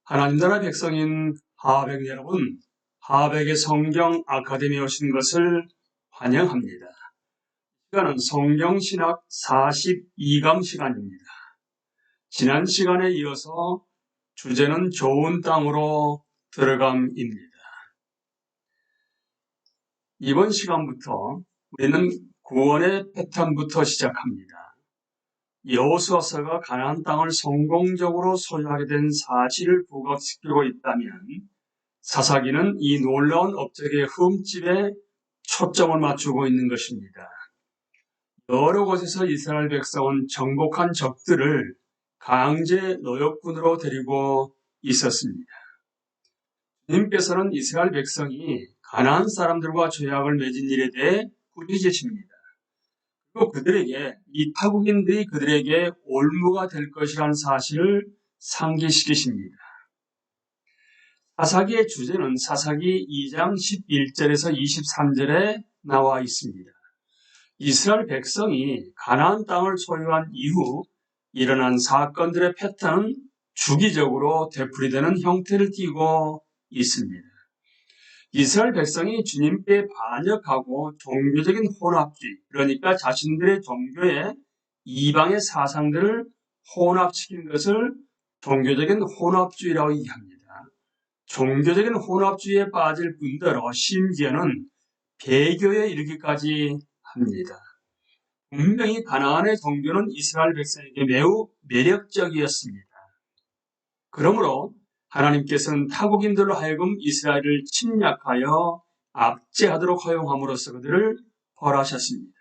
하나님 나라 백성인 하백 여러분, 하백의 성경 아카데미에 오신 것을 환영합니다. 시간은 성경신학 42강 시간입니다. 지난 시간에 이어서 주제는 좋은 땅으로 들어감입니다. 이번 시간부터 우리는 구원의 패턴부터 시작합니다. 여호수아서가 가나안 땅을 성공적으로 소유하게 된 사실을 부각시키고 있다면 사사기는 이 놀라운 업적의 흠집에 초점을 맞추고 있는 것입니다. 여러 곳에서 이스라엘 백성은 정복한 적들을 강제 노역군으로 데리고 있었습니다. 주님께서는 이스라엘 백성이 가나안 사람들과 조약을 맺은 일에 대해 꾸짖으십니다. 그리고 그들에게 이 타국인들이 그들에게 올무가 될 것이라는 사실을 상기시키십니다. 사사기의 주제는 사사기 2장 11절에서 23절에 나와 있습니다. 이스라엘 백성이 가나안 땅을 소유한 이후 일어난 사건들의 패턴은 주기적으로 되풀이되는 형태를 띠고 있습니다. 이스라엘 백성이 주님께 반역하고 종교적인 혼합주의, 그러니까 자신들의 종교에 이방의 사상들을 혼합시킨 것을 종교적인 혼합주의라고 얘기합니다. 종교적인 혼합주의에 빠질 뿐더러 심지어는 배교에 이르기까지 합니다. 분명히 가나안의 종교는 이스라엘 백성에게 매우 매력적이었습니다. 그러므로 하나님께서는 타국인들로 하여금 이스라엘을 침략하여 압제하도록 허용함으로써 그들을 벌하셨습니다.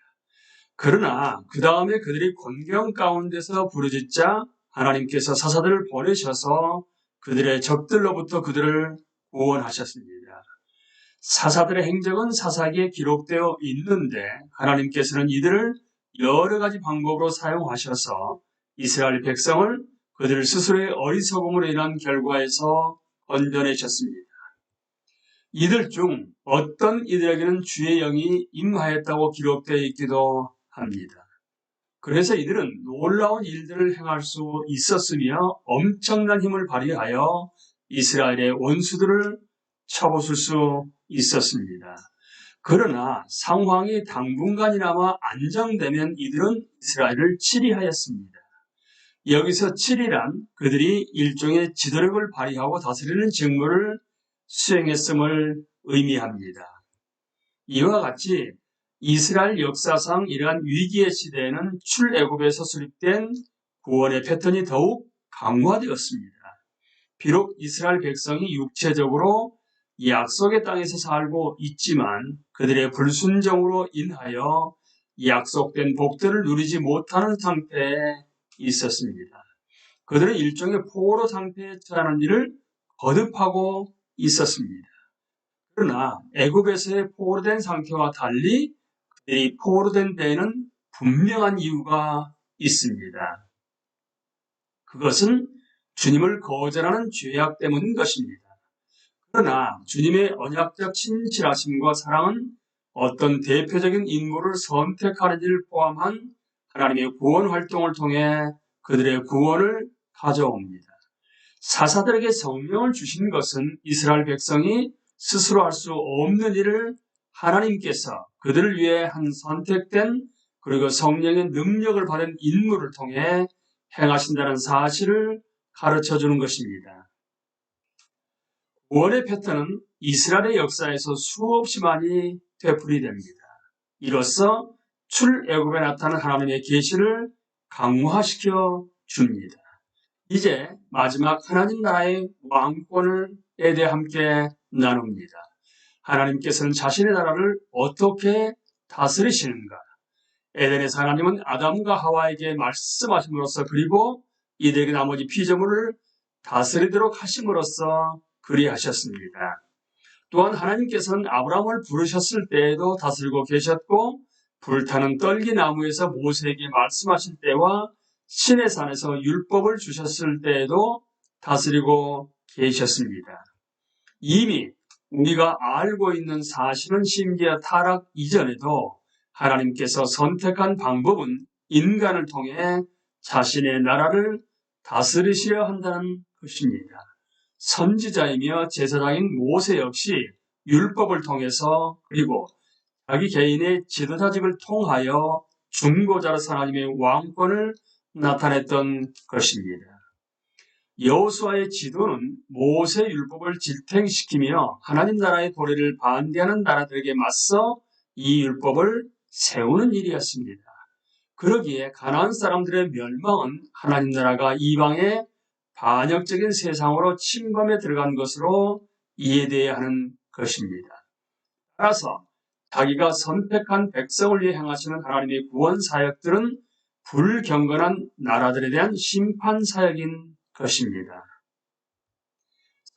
그러나 그 다음에 그들이 곤경 가운데서 부르짖자 하나님께서 사사들을 보내셔서 그들의 적들로부터 그들을 구원하셨습니다. 사사들의 행적은 사사기에 기록되어 있는데 하나님께서는 이들을 여러 가지 방법으로 사용하셔서 이스라엘 백성을 그들 스스로의 어리석음으로 인한 결과에서 건져내셨습니다. 이들 중 어떤 이들에게는 주의 영이 임하였다고 기록되어 있기도 합니다. 그래서 이들은 놀라운 일들을 행할 수 있었으며 엄청난 힘을 발휘하여 이스라엘의 원수들을 쳐부술 수 있었습니다. 그러나 상황이 당분간이나마 안정되면 이들은 이스라엘을 치리하였습니다. 여기서 치리란 그들이 일종의 지도력을 발휘하고 다스리는 직무를 수행했음을 의미합니다. 이와 같이 이스라엘 역사상 이러한 위기의 시대에는 출애굽에서 수립된 구원의 패턴이 더욱 강화되었습니다. 비록 이스라엘 백성이 육체적으로 약속의 땅에서 살고 있지만 그들의 불순종으로 인하여 약속된 복들을 누리지 못하는 상태에 있었습니다. 그들은 일종의 포로 상태에 처하는 일을 거듭하고 있었습니다. 그러나 애굽에서의 포로된 상태와 달리 그들이 포로된 데에는 분명한 이유가 있습니다. 그것은 주님을 거절하는 죄악 때문인 것입니다. 그러나 주님의 언약적 친실하심과 사랑은 어떤 대표적인 인물을 선택하는지를 포함한 하나님의 구원 활동을 통해 그들의 구원을 가져옵니다. 사사들에게 성령을 주신 것은 이스라엘 백성이 스스로 할 수 없는 일을 하나님께서 그들을 위해 한 선택된 그리고 성령의 능력을 받은 인물을 통해 행하신다는 사실을 가르쳐주는 것입니다. 구원의 패턴은 이스라엘의 역사에서 수없이 많이 되풀이됩니다. 이로써 출애굽에 나타난 하나님의 계시를 강화시켜 줍니다. 이제 마지막 하나님 나라의 왕권에 대해 함께 나눕니다. 하나님께서는 자신의 나라를 어떻게 다스리시는가? 에덴에서 하나님은 아담과 하와에게 말씀하심으로써 그리고 이들에게 나머지 피조물을 다스리도록 하심으로써 그리하셨습니다. 또한 하나님께서는 아브라함을 부르셨을 때에도 다스리고 계셨고 불타는 떨기나무에서 모세에게 말씀하실 때와 시내산에서 율법을 주셨을 때에도 다스리고 계셨습니다. 이미 우리가 알고 있는 사실은 심지어 타락 이전에도 하나님께서 선택한 방법은 인간을 통해 자신의 나라를 다스리셔야 한다는 것입니다. 선지자이며 제사장인 모세 역시 율법을 통해서 그리고 자기 개인의 지도자직을 통하여 중보자로서 하나님의 왕권을 나타냈던 것입니다. 여호수아의 지도는 모세 율법을 질탱시키며 하나님 나라의 도래를 반대하는 나라들에게 맞서 이 율법을 세우는 일이었습니다. 그러기에 가나안 사람들의 멸망은 하나님 나라가 이방의 반역적인 세상으로 침범에 들어간 것으로 이해되어야 하는 것입니다. 따라서 자기가 선택한 백성을 위해 행하시는 하나님의 구원 사역들은 불경건한 나라들에 대한 심판 사역인 것입니다.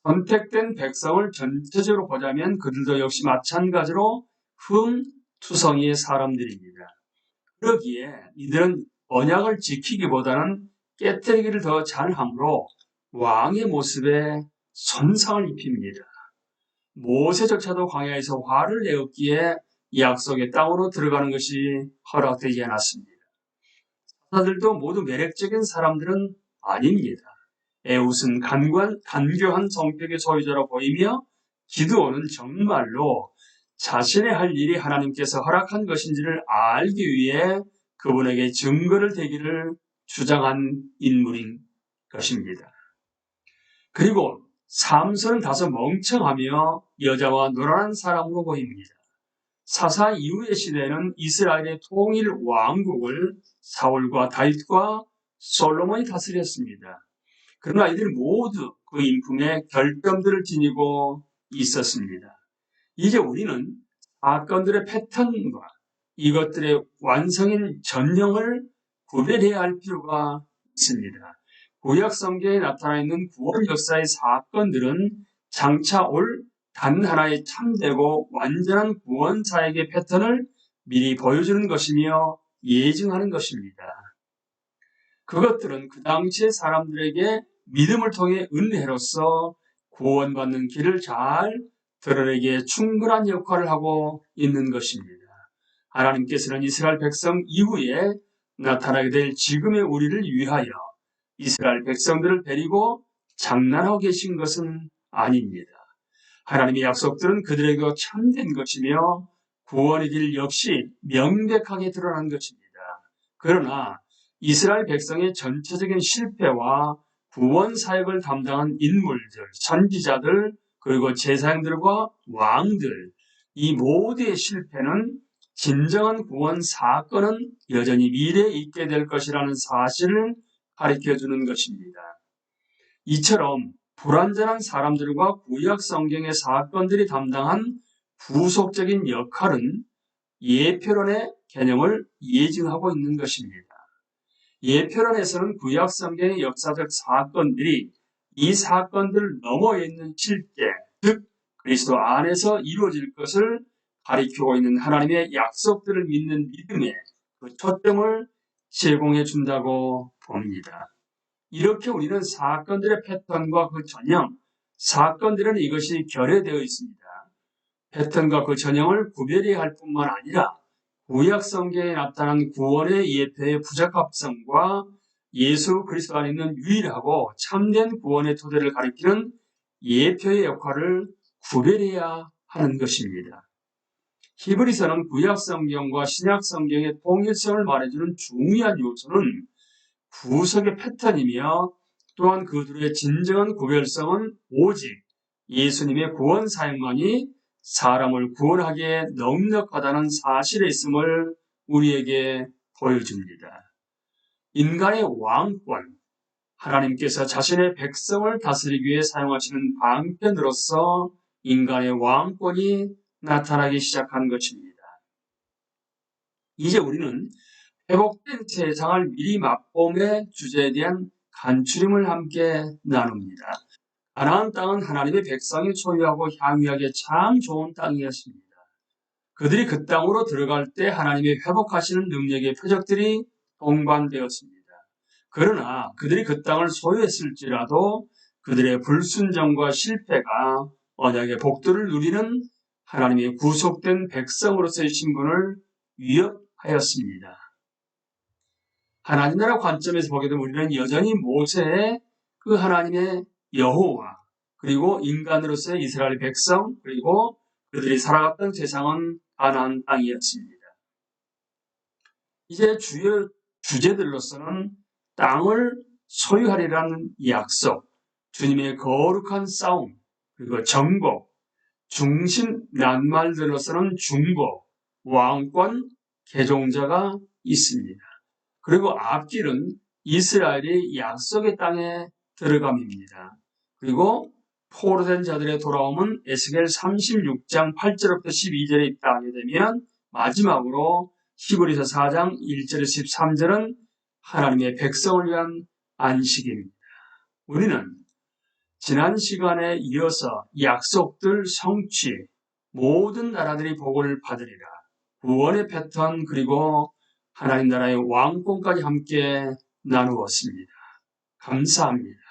선택된 백성을 전체적으로 보자면 그들도 역시 마찬가지로 흠투성이의 사람들입니다. 그러기에 이들은 언약을 지키기보다는 깨뜨리기를 더 잘하므로 왕의 모습에 손상을 입힙니다. 모세조차도 광야에서 화를 내었기에 약속의 땅으로 들어가는 것이 허락되지 않았습니다. 사사들도 모두 매력적인 사람들은 아닙니다. 에훗은 간교한 성격의 소유자로 보이며 기드온은 정말로 자신의 할 일이 하나님께서 허락한 것인지를 알기 위해 그분에게 증거를 대기를 주장한 인물인 것입니다. 그리고 삼손은 다소 멍청하며 여자와 노란한 사람으로 보입니다. 사사 이후의 시대에는 이스라엘의 통일 왕국을 사울과 다윗과 솔로몬이 다스렸습니다. 그러나 이들 모두 그 인품에 결점들을 지니고 있었습니다. 이제 우리는 사건들의 패턴과 이것들의 완성인 전형을 구별해야 할 필요가 있습니다. 구약 성경에 나타나 있는 구원 역사의 사건들은 장차 올 단 하나의 참되고 완전한 구원 사역의 패턴을 미리 보여주는 것이며 예증하는 것입니다. 그것들은 그 당시의 사람들에게 믿음을 통해 은혜로서 구원받는 길을 잘 드러내기에 충분한 역할을 하고 있는 것입니다. 하나님께서는 이스라엘 백성 이후에 나타나게 될 지금의 우리를 위하여 이스라엘 백성들을 데리고 장난하고 계신 것은 아닙니다. 하나님의 약속들은 그들에게 참된 것이며 구원의 길 역시 명백하게 드러난 것입니다. 그러나 이스라엘 백성의 전체적인 실패와 구원 사역을 담당한 인물들, 선지자들, 그리고 제사장들과 왕들, 이 모두의 실패는 진정한 구원 사건은 여전히 미래에 있게 될 것이라는 사실을 가르쳐주는 것입니다. 이처럼 불완전한 사람들과 구약 성경의 사건들이 담당한 부속적인 역할은 예표론의 개념을 예증하고 있는 것입니다. 예표론에서는 구약 성경의 역사적 사건들이 이 사건들 너머에 있는 실제, 즉 그리스도 안에서 이루어질 것을 가리키고 있는 하나님의 약속들을 믿는 믿음에 그 초점을 제공해 준다고 봅니다. 이렇게 우리는 사건들의 패턴과 그 전형, 사건들은 이것이 결여되어 있습니다. 패턴과 그 전형을 구별해야 할 뿐만 아니라 구약 성경에 나타난 구원의 예표의 부적합성과 예수 그리스도 안에 있는 유일하고 참된 구원의 토대를 가리키는 예표의 역할을 구별해야 하는 것입니다. 히브리서는 구약 성경과 신약 성경의 통일성을 말해주는 중요한 요소는 구속의 패턴이며 또한 그들의 진정한 구별성은 오직 예수님의 구원 사역만이 사람을 구원하기에 넉넉하다는 사실에 있음을 우리에게 보여줍니다. 인간의 왕권, 하나님께서 자신의 백성을 다스리기 위해 사용하시는 방편으로서 인간의 왕권이 나타나기 시작한 것입니다. 이제 우리는 회복된 세상을 미리 맛봄의 주제에 대한 간추림을 함께 나눕니다. 가나안 땅은 하나님의 백성이 소유하고 향유하기에 참 좋은 땅이었습니다. 그들이 그 땅으로 들어갈 때 하나님의 회복하시는 능력의 표적들이 동반되었습니다. 그러나 그들이 그 땅을 소유했을지라도 그들의 불순종과 실패가 언약의 복들을 누리는 하나님의 구속된 백성으로서의 신분을 위협하였습니다. 하나님 나라 관점에서 보게 되면 우리는 여전히 모세의 그 하나님의 여호와, 그리고 인간으로서의 이스라엘 백성, 그리고 그들이 살아갔던 세상은 가나안 땅이었습니다. 이제 주요 주제들로서는 땅을 소유하리라는 약속, 주님의 거룩한 싸움, 그리고 정복, 중심 낱말들로서는 중보, 왕권, 개종자가 있습니다. 그리고 앞길은 이스라엘이 약속의 땅에 들어감입니다. 그리고 포로된 자들의 돌아옴은 에스겔 36장 8절부터 12절에 입다하게 되면 마지막으로 히브리서 4장 1절에서 13절은 하나님의 백성을 위한 안식입니다. 우리는 지난 시간에 이어서 약속들 성취, 모든 나라들이 복을 받으리라, 구원의 패턴, 그리고 하나님 나라의 왕권까지 함께 나누었습니다. 감사합니다.